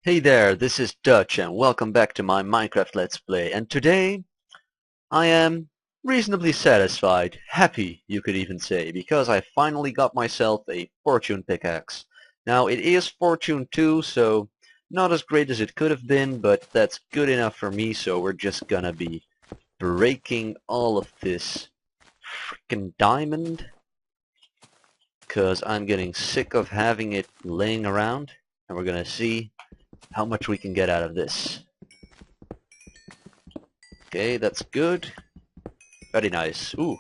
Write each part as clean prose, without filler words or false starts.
Hey there, this is Dutch and welcome back to my Minecraft Let's Play, and today I am reasonably satisfied, happy you could even say, because I finally got myself a fortune pickaxe. Now it is fortune 2, so not as great as it could have been, but that's good enough for me, so we're just gonna be breaking all of this frickin' diamond, because I'm getting sick of having it laying around, and we're gonna see how much we can get out of this. Okay, that's good. Very nice. Ooh,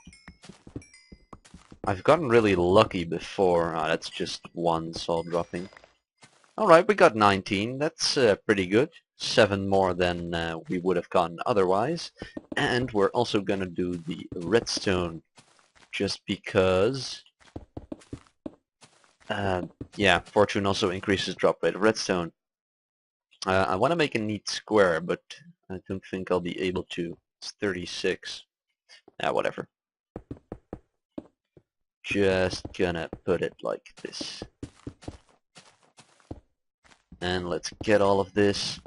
I've gotten really lucky before. That's just one soul dropping. Alright, we got 19. That's pretty good. 7 more than we would have gotten otherwise. And we're also gonna do the redstone. Just because... yeah, fortune also increases drop rate of redstone. I want to make a neat square, but I don't think I'll be able to. It's 36. Whatever. Just gonna put it like this. And let's get all of this.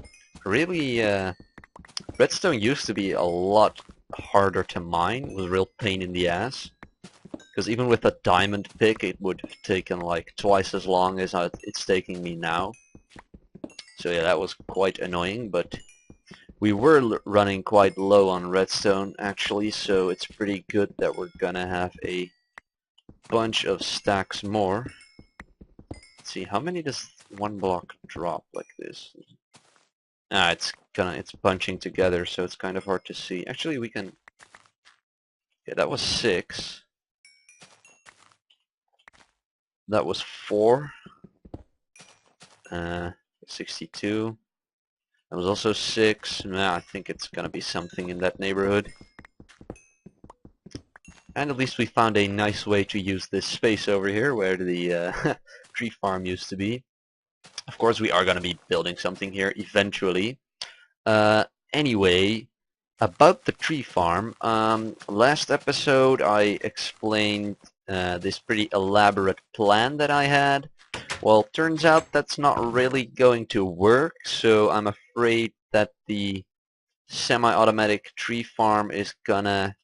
Really, redstone used to be a lot harder to mine. It was a real pain in the ass. Because even with a diamond pick, it would have taken like twice as long as it's taking me now. So yeah, that was quite annoying, but we were running quite low on redstone actually, so it's pretty good that we're gonna have a bunch of stacks more. Let's see, how many does one block drop like this? It's bunching together, so it's kind of hard to see. Actually, we can... Yeah, that was 6. That was 4. 62. That was also 6. Nah, I think it's gonna be something in that neighborhood. And at least we found a nice way to use this space over here where the tree farm used to be. Of course, we are gonna be building something here eventually. Anyway, about the tree farm, last episode I explained this pretty elaborate plan that I had. Well, turns out that's not really going to work, so I'm afraid that the semi-automatic tree farm is gonna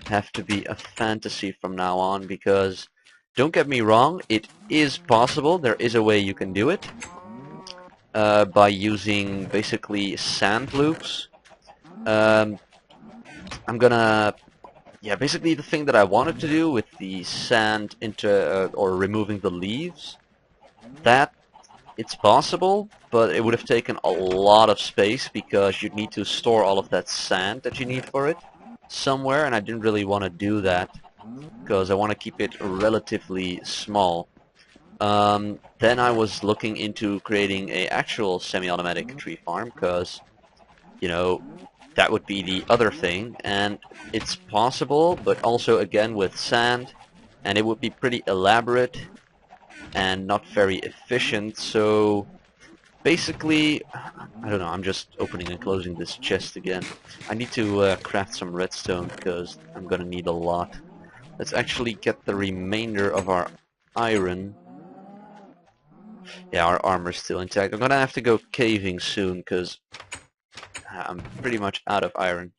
have to be a fantasy from now on, because don't get me wrong, it is possible, there is a way you can do it by using basically sand loops. I'm gonna, yeah, basically the thing that I wanted to do with the sand or removing the leaves, that it's possible, but it would have taken a lot of space because you'd need to store all of that sand that you need for it somewhere, and I didn't really want to do that because I want to keep it relatively small. Then I was looking into creating a actual semi-automatic tree farm because, you know, that would be the other thing, and it's possible, but also again with sand, and it would be pretty elaborate and not very efficient. So basically, I don't know, I'm just opening and closing this chest again. I need to craft some redstone because I'm gonna need a lot. Let's actually get the remainder of our iron. Yeah, our armor's still intact. I'm gonna have to go caving soon because I'm pretty much out of iron.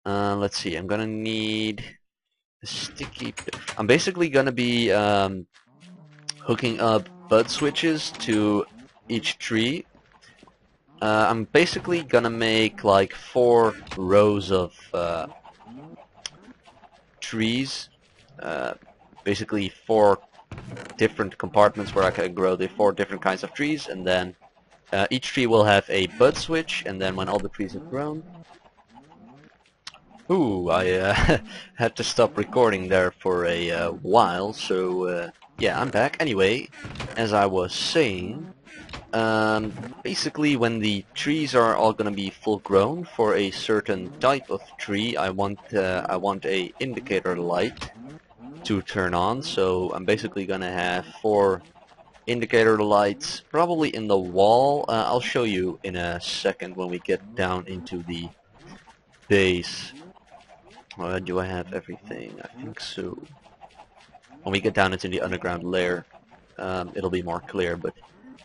Let's see, I'm gonna need a sticky... I'm basically gonna be hooking up bud switches to each tree. I'm basically gonna make like 4 rows of trees, basically 4 different compartments where I can grow the 4 different kinds of trees, and then each tree will have a bud switch, and then when all the trees have grown... Ooh, I had to stop recording there for a while, so yeah, I'm back. Anyway, as I was saying, basically when the trees are all gonna be full grown for a certain type of tree, I want a indicator light to turn on. So I'm basically gonna have 4 indicator lights probably in the wall. I'll show you in a second when we get down into the base. Do I have everything? I think so. When we get down into the underground layer, it'll be more clear, but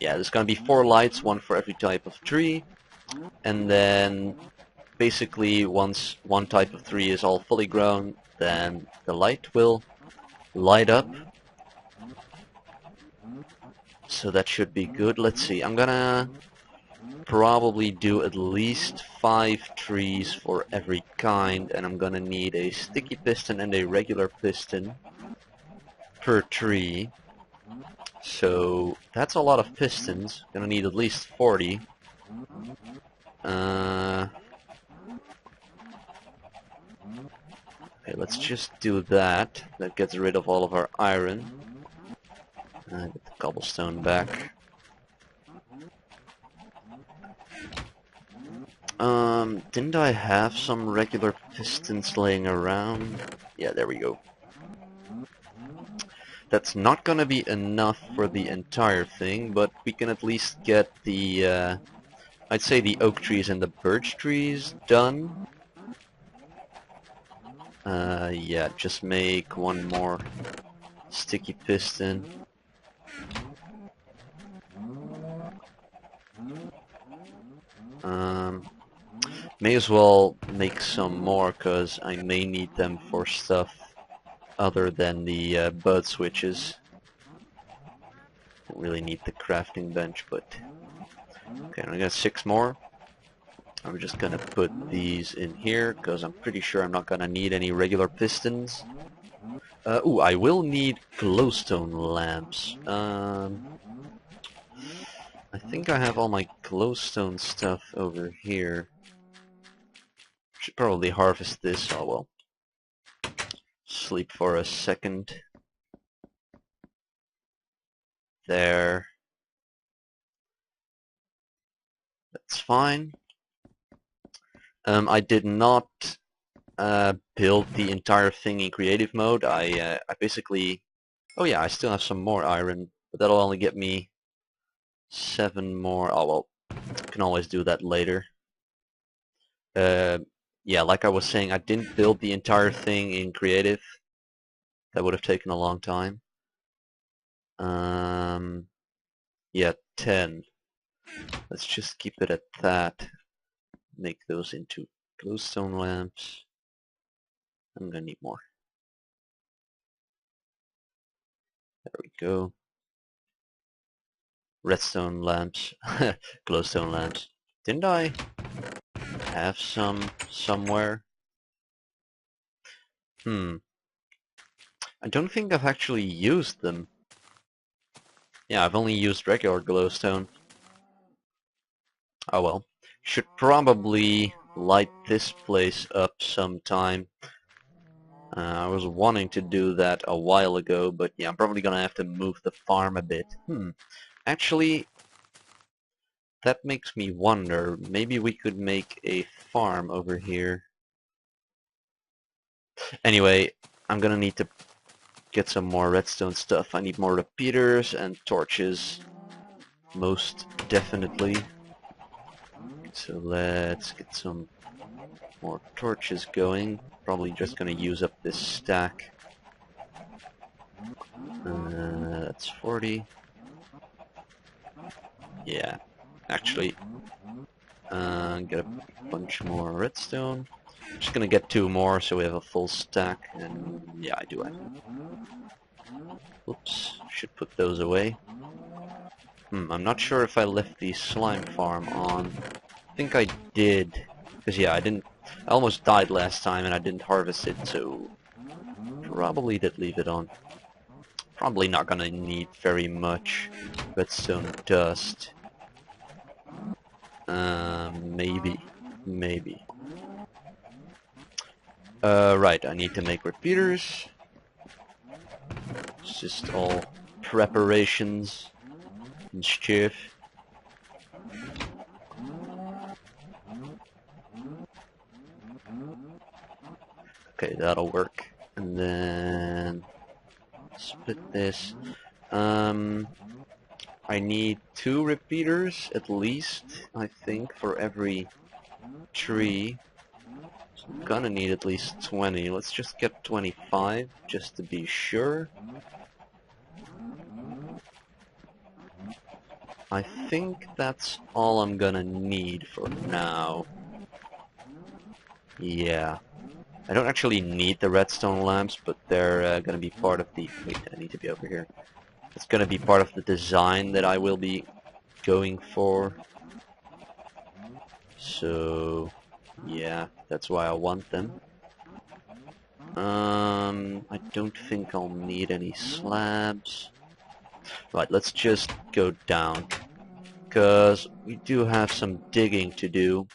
yeah, there's gonna be 4 lights, one for every type of tree, and then basically once one type of tree is all fully grown, then the light will light up. So that should be good. Let's see, I'm gonna probably do at least 5 trees for every kind, and I'm gonna need a sticky piston and a regular piston per tree. So that's a lot of pistons. Gonna need at least 40. Okay, let's just do that. That gets rid of all of our iron. Get the cobblestone back. Didn't I have some regular pistons laying around? Yeah, there we go. That's not gonna be enough for the entire thing, but we can at least get the, I'd say the oak trees and the birch trees done. Yeah, just make one more sticky piston. May as well make some more, cause I may need them for stuff other than the bud switches. Don't really need the crafting bench, but okay, I got 6 more. I'm just gonna put these in here because I'm pretty sure I'm not gonna need any regular pistons. Ooh, I will need glowstone lamps. I think I have all my glowstone stuff over here. Should probably harvest this. Oh well. Sleep for a second. There. That's fine. I did not build the entire thing in creative mode. I basically... Oh yeah, I still have some more iron, but that'll only get me 7 more. Oh well, can always do that later. Yeah, like I was saying, I didn't build the entire thing in creative. That would have taken a long time. Yeah, 10. Let's just keep it at that. Make those into glowstone lamps. I'm gonna need more. There we go. Redstone lamps. Glowstone lamps. Didn't I have some somewhere? I don't think I've actually used them. Yeah, I've only used regular glowstone. Oh well. Should probably light this place up sometime. I was wanting to do that a while ago, but yeah, I'm probably gonna have to move the farm a bit. Actually, that makes me wonder, maybe we could make a farm over here. Anyway, I'm gonna need to get some more redstone stuff. I need more repeaters and torches, most definitely. So let's get some more torches going. Probably just gonna use up this stack. That's 40. Yeah, actually, get a bunch more redstone. Just gonna get 2 more so we have a full stack, and yeah, I do have. Oops, should put those away. I'm not sure if I left the slime farm on. I think I did, because yeah, I almost died last time and I didn't harvest it, so probably did leave it on. Probably not gonna need very much redstone dust. Maybe. Right, I need to make repeaters. It's just all preparations and stuff. Okay, that'll work. And then split this. I need 2 repeaters at least, I think, for every tree. So I'm gonna need at least 20. Let's just get 25 just to be sure. I think that's all I'm gonna need for now. Yeah. I don't actually need the redstone lamps, but they're gonna be part of the... Wait, I need to be over here. It's gonna be part of the design that I will be going for. So, yeah, that's why I want them. I don't think I'll need any slabs. Right, let's just go down, because we do have some digging to do.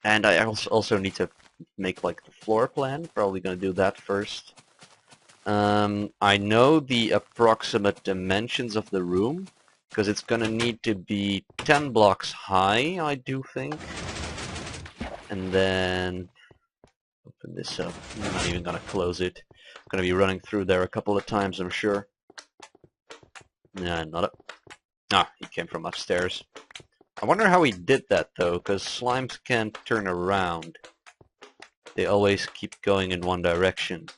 And I also need to make like the floor plan. Probably gonna do that first. I know the approximate dimensions of the room, because it's gonna need to be 10 blocks high, I do think. And then open this up. I'm not even gonna close it. I'm gonna be running through there a couple of times, I'm sure. Nah, not up. Ah, he came from upstairs. I wonder how he did that though, because slimes can't turn around. They always keep going in one direction.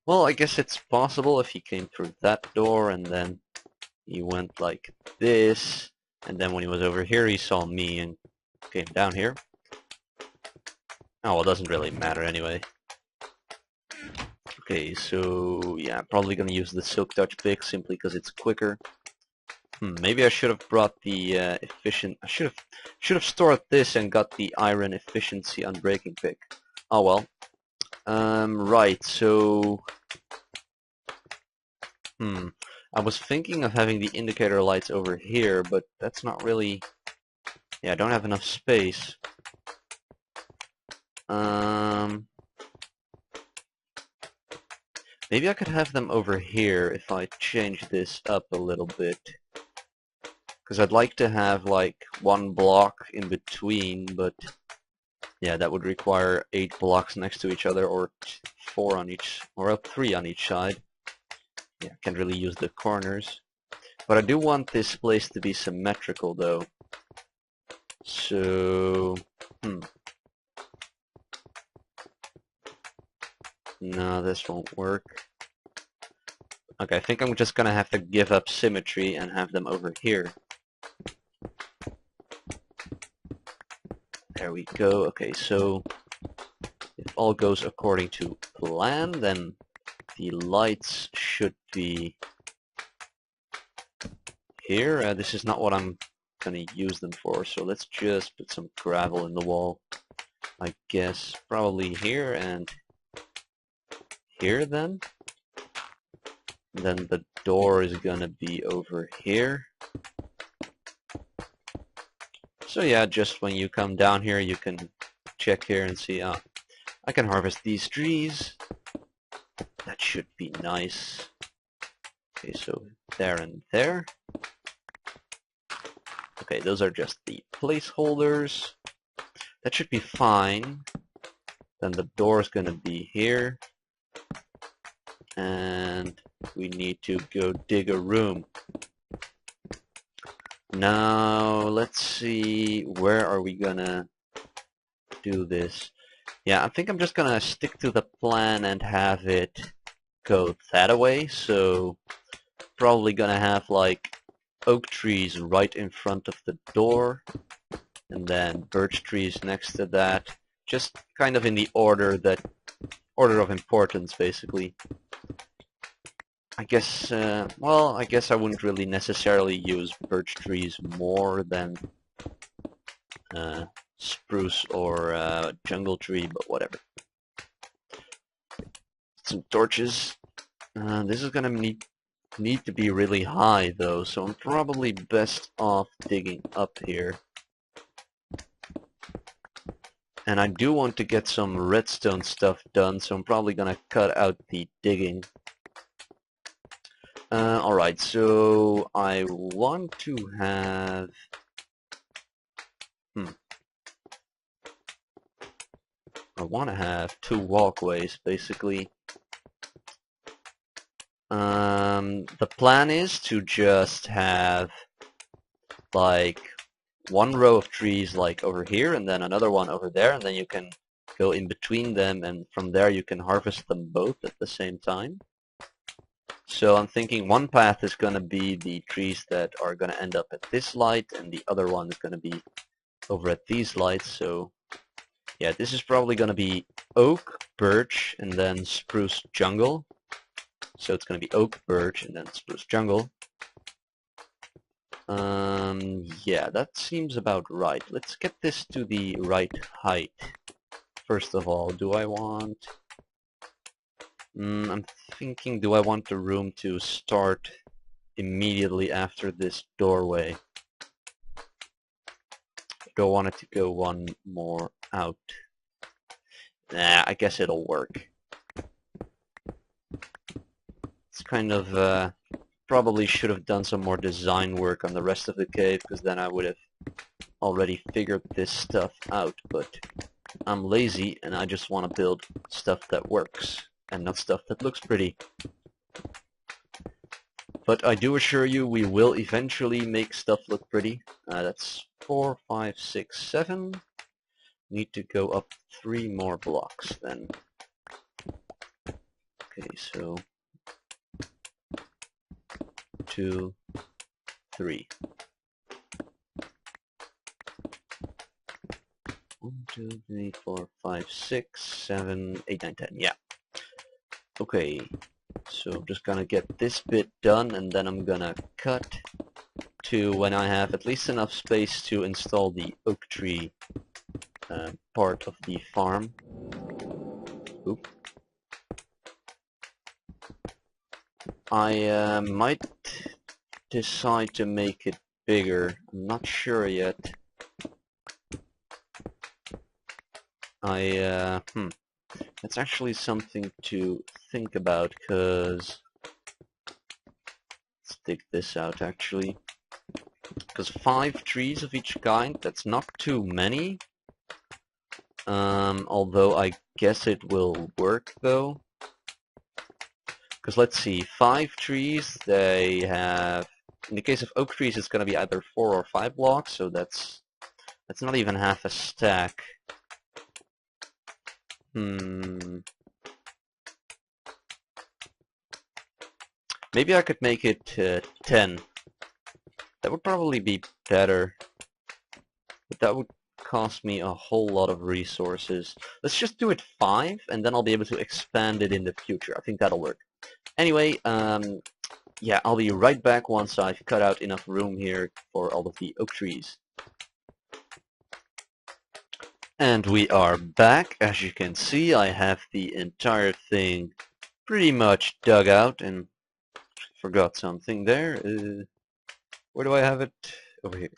Well, I guess it's possible if he came through that door and then he went like this, and then when he was over here he saw me and came down here. Oh, well, it doesn't really matter anyway. Okay, so yeah, probably gonna use the silk Dutch pick simply because it's quicker. Maybe I should have brought the I should have stored this and got the iron efficiency unbreaking pick. Oh well. Right. So, I was thinking of having the indicator lights over here, but that's not really. Yeah, I don't have enough space. Maybe I could have them over here if I change this up a little bit. Because I'd like to have like one block in between, but yeah, that would require 8 blocks next to each other, or 4 on each, or 3 on each side. Yeah, can't really use the corners. But I do want this place to be symmetrical though. So, no, this won't work. Okay, I think I'm just gonna have to give up symmetry and have them over here. There we go. Okay, so if all goes according to plan, then the lights should be here. This is not what I'm going to use them for, so let's just put some gravel in the wall. I guess probably here and here then. Then the door is going to be over here. So yeah, just when you come down here, you can check here and see, I can harvest these trees. That should be nice. Okay, so there and there. Okay, those are just the placeholders. That should be fine. Then the door is going to be here. And we need to go dig a room. Now, let's see, where are we gonna do this? Yeah, I think I'm just gonna stick to the plan and have it go that way. So, probably gonna have like oak trees right in front of the door, and then birch trees next to that. Just kind of in the order of importance, basically. I guess, well, I guess I wouldn't really necessarily use birch trees more than spruce or jungle tree, but whatever. Some torches. This is gonna need to be really high though, so I'm probably best off digging up here. And I do want to get some redstone stuff done, so I'm probably gonna cut out the digging. Alright, so I want to have... I want to have 2 walkways, basically. The plan is to just have, like, 1 row of trees, like, over here, and then another one over there, and then you can go in between them, and from there you can harvest them both at the same time. So I'm thinking one path is going to be the trees that are going to end up at this light, and the other one is going to be over at these lights. So yeah, this is probably going to be oak, birch, and then spruce jungle. So it's going to be oak, birch, and then spruce jungle. Yeah, that seems about right. Let's get this to the right height. First of all, do I want... I'm thinking, do I want the room to start immediately after this doorway? Do I want it to go one more out? Nah, I guess it'll work. It's kind of, probably should have done some more design work on the rest of the cave, because then I would have already figured this stuff out, but I'm lazy and I just want to build stuff that works, and not stuff that looks pretty. But I do assure you we will eventually make stuff look pretty. That's 4, 5, 6, 7. Need to go up 3 more blocks then. Okay, so 2, 3. 1, 2, 3, 4, 5, 6, 7, 8, 9, 10. Yeah. Okay, so I'm just gonna get this bit done, and then I'm gonna cut to when I have at least enough space to install the oak tree part of the farm. Oop. I might decide to make it bigger. I'm not sure yet. That's actually something to think about, because let's dig this out actually. Because 5 trees of each kind, that's not too many. Although I guess it will work though. Because let's see, 5 trees, they have, in the case of oak trees, it's going to be either 4 or 5 blocks, so that's not even half a stack. Maybe I could make it 10. That would probably be better, but that would cost me a whole lot of resources. Let's just do it 5, and then I'll be able to expand it in the future. I think that'll work. Anyway, yeah, I'll be right back once I've cut out enough room here for all of the oak trees. And we are back. As you can see, I have the entire thing pretty much dug out, and forgot something there. Where do I have it? Over here.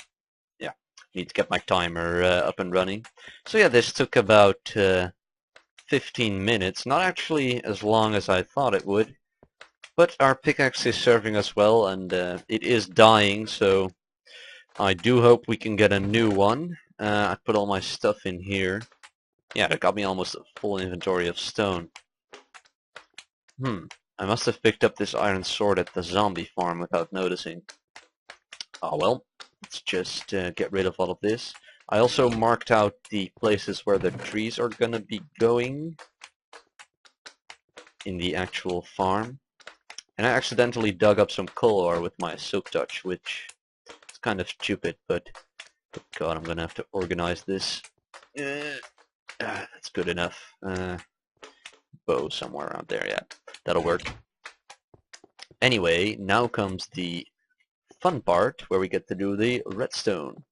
Yeah, need to get my timer up and running. So yeah, this took about 15 minutes. Not actually as long as I thought it would. But our pickaxe is serving us well, and it is dying, so I do hope we can get a new one. I put all my stuff in here. Yeah, that got me almost a full inventory of stone. I must have picked up this iron sword at the zombie farm without noticing. Oh well, let's just get rid of all of this. I also marked out the places where the trees are gonna be going in the actual farm. And I accidentally dug up some coal ore with my silk touch, which is kind of stupid, but God, I'm gonna have to organize this. That's good enough. Bow somewhere around there, yeah. That'll work. Anyway, now comes the fun part where we get to do the redstone.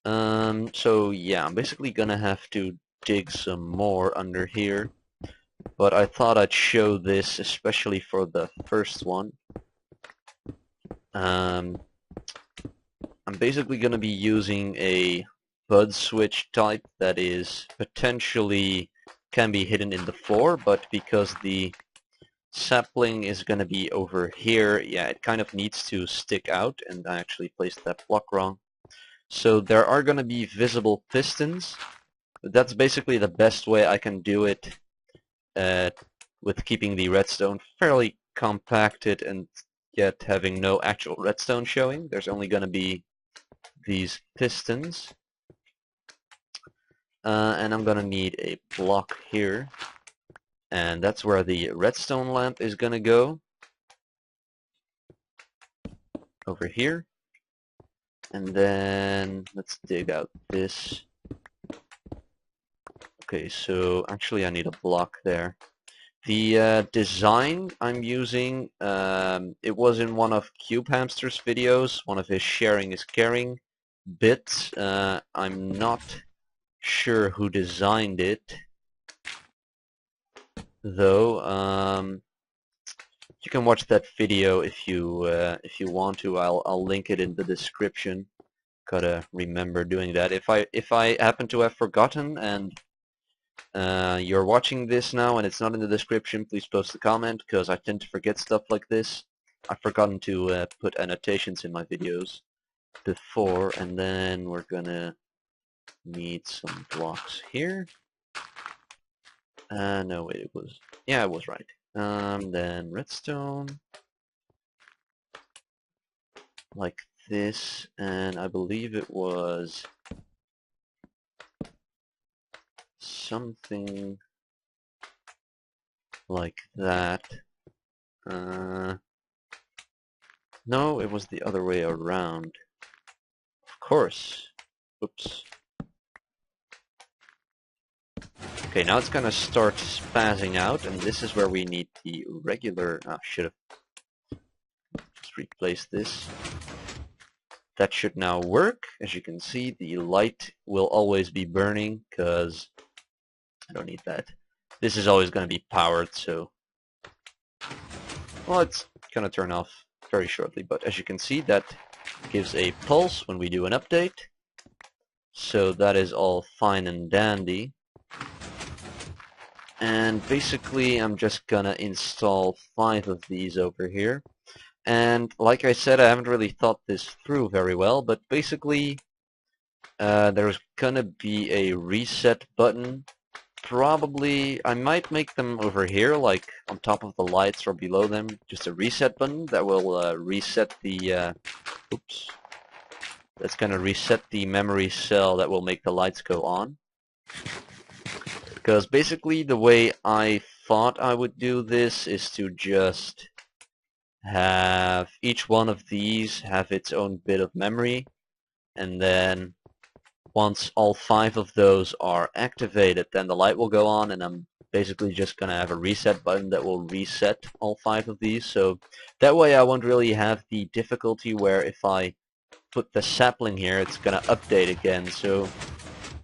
So yeah, I'm basically gonna have to dig some more under here, but I thought I'd show this especially for the first one. I'm basically gonna be using a bud switch type that is potentially can be hidden in the floor, but because the sapling is going to be over here, yeah, it kind of needs to stick out, and I actually placed that block wrong. So there are going to be visible pistons, but that's basically the best way I can do it with keeping the redstone fairly compacted and yet having no actual redstone showing. There's only going to be these pistons. And I'm going to need a block here. And that's where the redstone lamp is going to go. over here. And then let's dig out this. Okay, so actually I need a block there. The design I'm using, it was in one of Cube Hamster's videos, one of his sharing is caring bits. I'm not sure who designed it, though. You can watch that video if you want to. I'll link it in the description. Gotta remember doing that. If I happen to have forgotten and you're watching this now and it's not in the description, please post a comment, because I tend to forget stuff like this. I've forgotten to put annotations in my videos before, and then we're gonna need some blocks here. No, wait, it was, yeah, it was right. Then redstone, like this, and I believe it was something like that. No, it was the other way around. Of course. Oops. Okay, now it's gonna start spazzing out, and this is where we need the regular... Ah, should have just replaced this. That should now work. As you can see, the light will always be burning, because I don't need that. This is always gonna be powered, so... Well, it's gonna turn off very shortly, but as you can see, that gives a pulse when we do an update. So that is all fine and dandy. And basically I'm just gonna install 5 of these over here. And like I said, I haven't really thought this through very well, but basically there's gonna be a reset button. Probably I might make them over here, like on top of the lights or below them, just a reset button that will reset the oops, that's gonna reset the memory cell that will make the lights go on. Because basically the way I thought I would do this is to just have each one of these have its own bit of memory, and then once all 5 of those are activated, then the light will go on, and I'm basically just gonna have a reset button that will reset all 5 of these. So that way I won't really have the difficulty where if I put the sapling here, it's gonna update again. So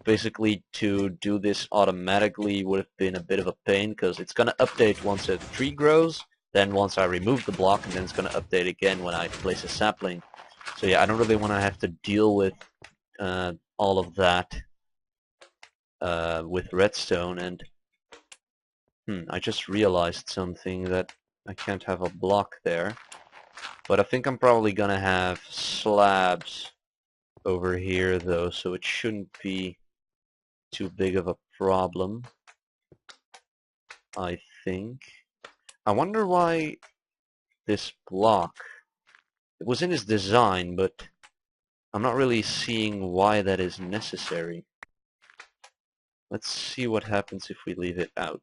basically to do this automatically would have been a bit of a pain, because it's gonna update once a tree grows, then once I remove the block, and then it's gonna update again when I place a sapling. So yeah, I don't really want to have to deal with all of that with redstone. And I just realized something, that I can't have a block there, but I think I'm probably gonna have slabs over here though, so it shouldn't be too big of a problem, I think. I wonder why this block, it was in his design, but I'm not really seeing why that is necessary. Let's see what happens if we leave it out.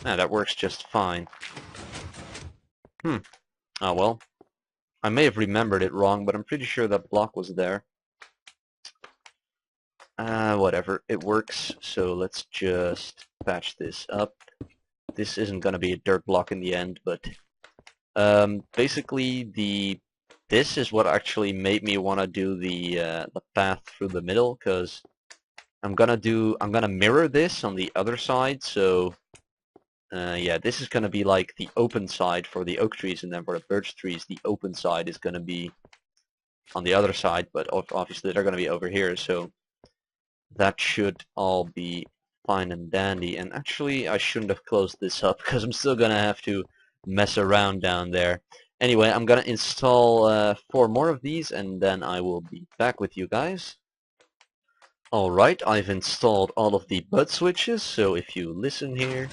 Ah, that works just fine. Oh well. I may have remembered it wrong, but I'm pretty sure that block was there. Whatever, it works, so let's just patch this up. This isn't gonna be a dirt block in the end, but basically this is what actually made me want to do the path through the middle, because I'm gonna mirror this on the other side. So yeah, this is gonna be like the open side for the oak trees, and then for the birch trees, the open side is gonna be on the other side, but obviously they're gonna be over here, so that should all be fine and dandy. And actually I shouldn't have closed this up, because I'm still gonna have to mess around down there. Anyway, I'm gonna install 4 more of these, and then I will be back with you guys. Alright, I've installed all of the bud switches, so if you listen here,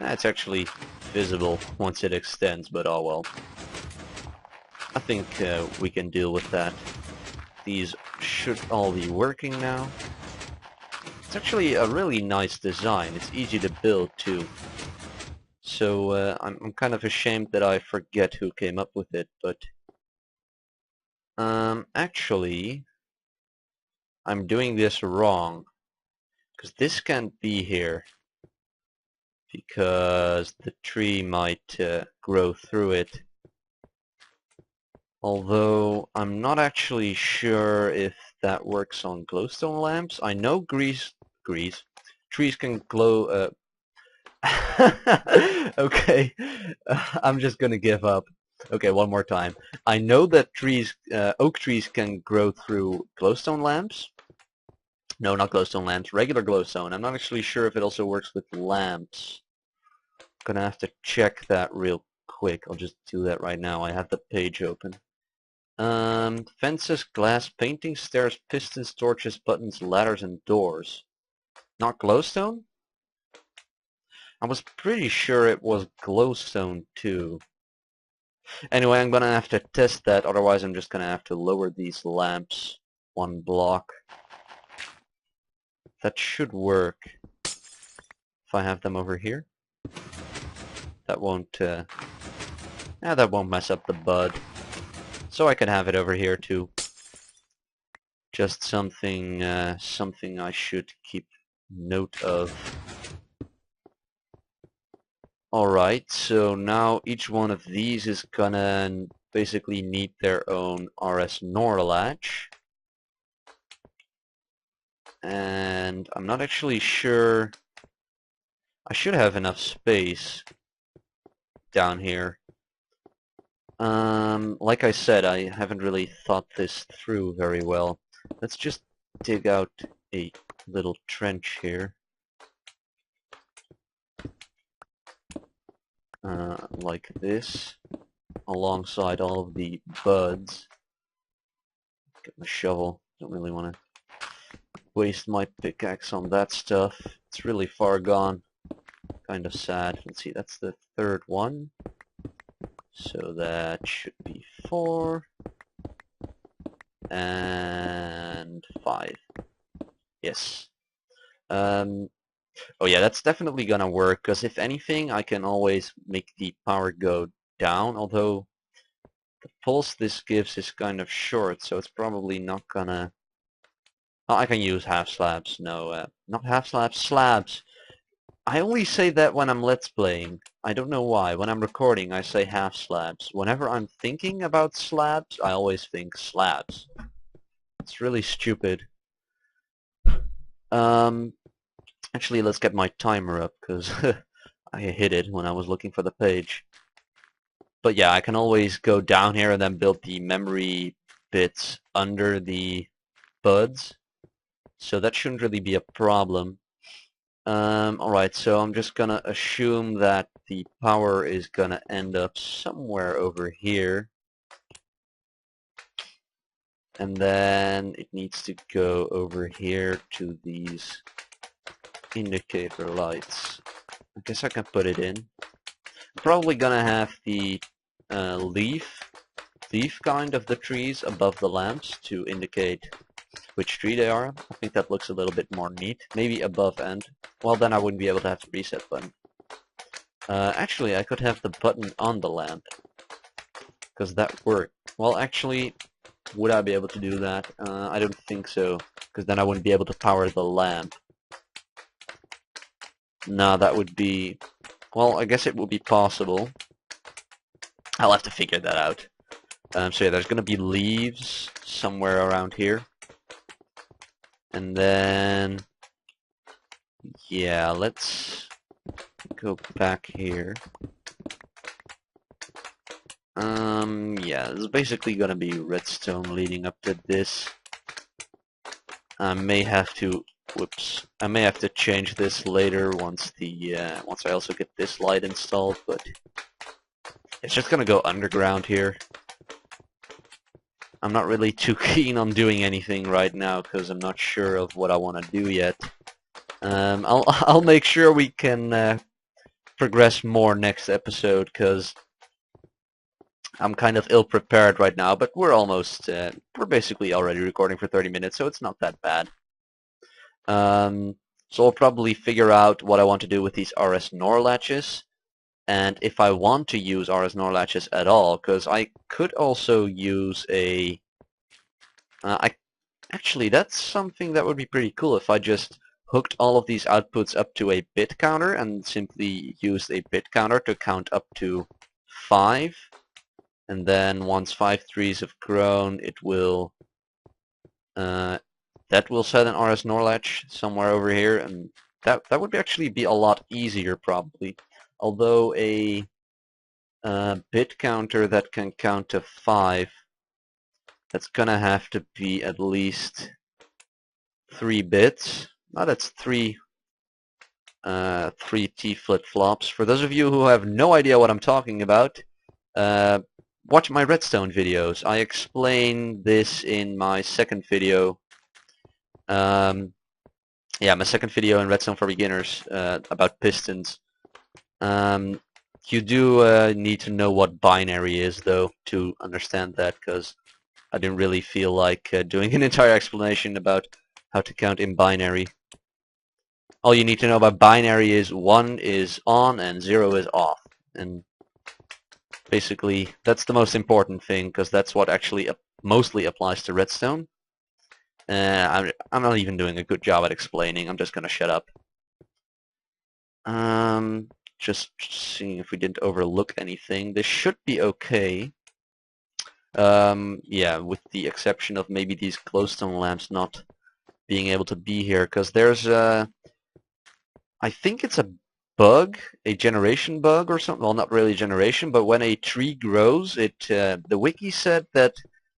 it's actually visible once it extends, but oh well. I think we can deal with that. These should all be working now. It's actually a really nice design. It's easy to build too. So I'm kind of ashamed that I forget who came up with it, but actually I'm doing this wrong, because this can't be here, because the tree might grow through it. Although I'm not actually sure if that works on glowstone lamps. I know trees can glow. Okay, I'm just gonna give up. Okay, one more time. I know that oak trees can grow through glowstone lamps. No, not glowstone lamps, regular glowstone. I'm not actually sure if it also works with lamps. Gonna have to check that real quick. I'll just do that right now. I have the page open. Fences, glass, painting, stairs, pistons, torches, buttons, ladders, and doors. Not glowstone? I was pretty sure it was glowstone too. Anyway, I'm gonna have to test that, otherwise I'm just gonna have to lower these lamps one block. That should work. If I have them over here. That won't mess up the bud. So I can have it over here too. Just something I should keep note of. Alright, so now each one of these is gonna basically need their own RS NOR latch. And I'm not actually sure. I should have enough space down here. Like I said, I haven't really thought this through very well. Let's just dig out a little trench here. Like this, alongside all of the buds. Get my shovel. Don't really want to waste my pickaxe on that stuff. It's really far gone. Kind of sad. Let's see, that's the third one. So that should be 4 and 5. Yes. Oh yeah, that's definitely gonna work, because if anything, I can always make the power go down, although the pulse this gives is kind of short, so it's probably not gonna... Oh, I can use half slabs. No, not half slabs, slabs. I only say that when I'm let's playing. I don't know why. When I'm recording, I say half slabs. Whenever I'm thinking about slabs, I always think slabs. It's really stupid. Actually, let's get my timer up, because I hit it when I was looking for the page. But yeah, I can always go down here and then build the memory bits under the buds. So that shouldn't really be a problem. Alright, so I'm just gonna assume that the power is gonna end up somewhere over here. And then it needs to go over here to these indicator lights. I guess I can put it in. I'm probably gonna have the leaf kind of the trees above the lamps to indicate which tree they are. I think that looks a little bit more neat. Maybe above end. Well, then I wouldn't be able to have the reset button. Actually, I could have the button on the lamp, because that worked. Well, actually, would I be able to do that? I don't think so, because then I wouldn't be able to power the lamp. No, that would be... Well, I guess it would be possible. I'll have to figure that out. So yeah, there's going to be leaves somewhere around here. And then... Yeah, let's go back here. Yeah, this is basically going to be redstone leading up to this. I may have to... Whoops. I may have to change this later once once I also get this light installed, but it's just gonna go underground here. I'm not really too keen on doing anything right now because I'm not sure of what I want to do yet. I'll make sure we can progress more next episode, because I'm kind of ill prepared right now. But we're almost we're basically already recording for 30 minutes, so it's not that bad. So I'll probably figure out what I want to do with these RS NOR latches, and if I want to use RS Norlatches at all, because I could also use a... Actually, that's something that would be pretty cool if I just hooked all of these outputs up to a bit counter and simply used a bit counter to count up to 5. And then once 5 trees have grown, it will... that will set an RS Norlatch somewhere over here, and that would actually be a lot easier probably. Although a bit counter that can count to 5, that's gonna have to be at least 3 bits. Now that's 3 T flip-flops. For those of you who have no idea what I'm talking about, watch my redstone videos. I explain this in my second video. Yeah, my second video in Redstone for Beginners about pistons. You do need to know what binary is, though, to understand that, because I didn't really feel like doing an entire explanation about how to count in binary. All you need to know about binary is 1 is on and 0 is off. And basically, that's the most important thing, because that's what actually mostly applies to redstone. I'm not even doing a good job at explaining. I'm just going to shut up. Just seeing if we didn't overlook anything. This should be okay. Yeah, with the exception of maybe these glowstone lamps not being able to be here, because there's I think it's a bug, a generation bug or something. Well, not really generation, but when a tree grows, the wiki said that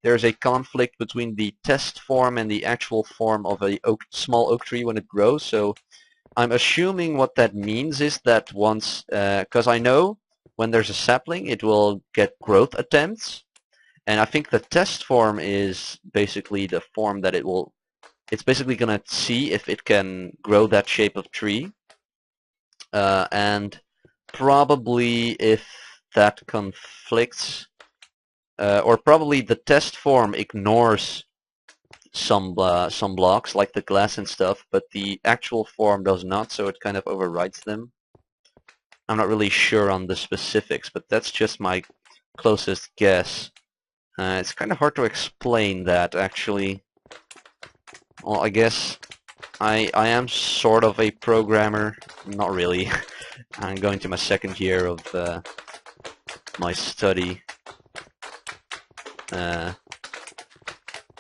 there's a conflict between the test form and the actual form of a small oak tree when it grows. So I'm assuming what that means is that once, because I know when there's a sapling, it will get growth attempts, and I think the test form is basically the form that it's basically going to see if it can grow that shape of tree, and probably if that conflicts, or probably the test form ignores some blocks like the glass and stuff, but the actual form does not, so it kind of overrides them. I'm not really sure on the specifics, but that's just my closest guess. It's kind of hard to explain that, actually. Well, I guess I am sort of a programmer. Not really. I'm going to my second year of my study.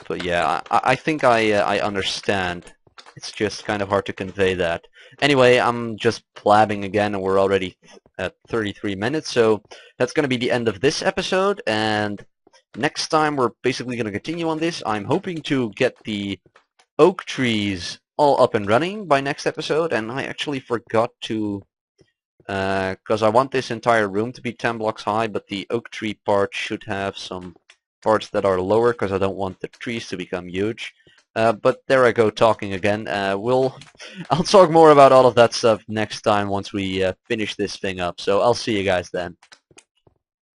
But yeah, I think I understand. It's just kind of hard to convey that. Anyway, I'm just blabbing again, and we're already at 33 minutes, so that's going to be the end of this episode, and next time we're basically going to continue on this. I'm hoping to get the oak trees all up and running by next episode, and I actually forgot to, because I want this entire room to be 10 blocks high, but the oak tree part should have some parts that are lower because I don't want the trees to become huge. But there I go talking again. I'll talk more about all of that stuff next time once we finish this thing up. So I'll see you guys then.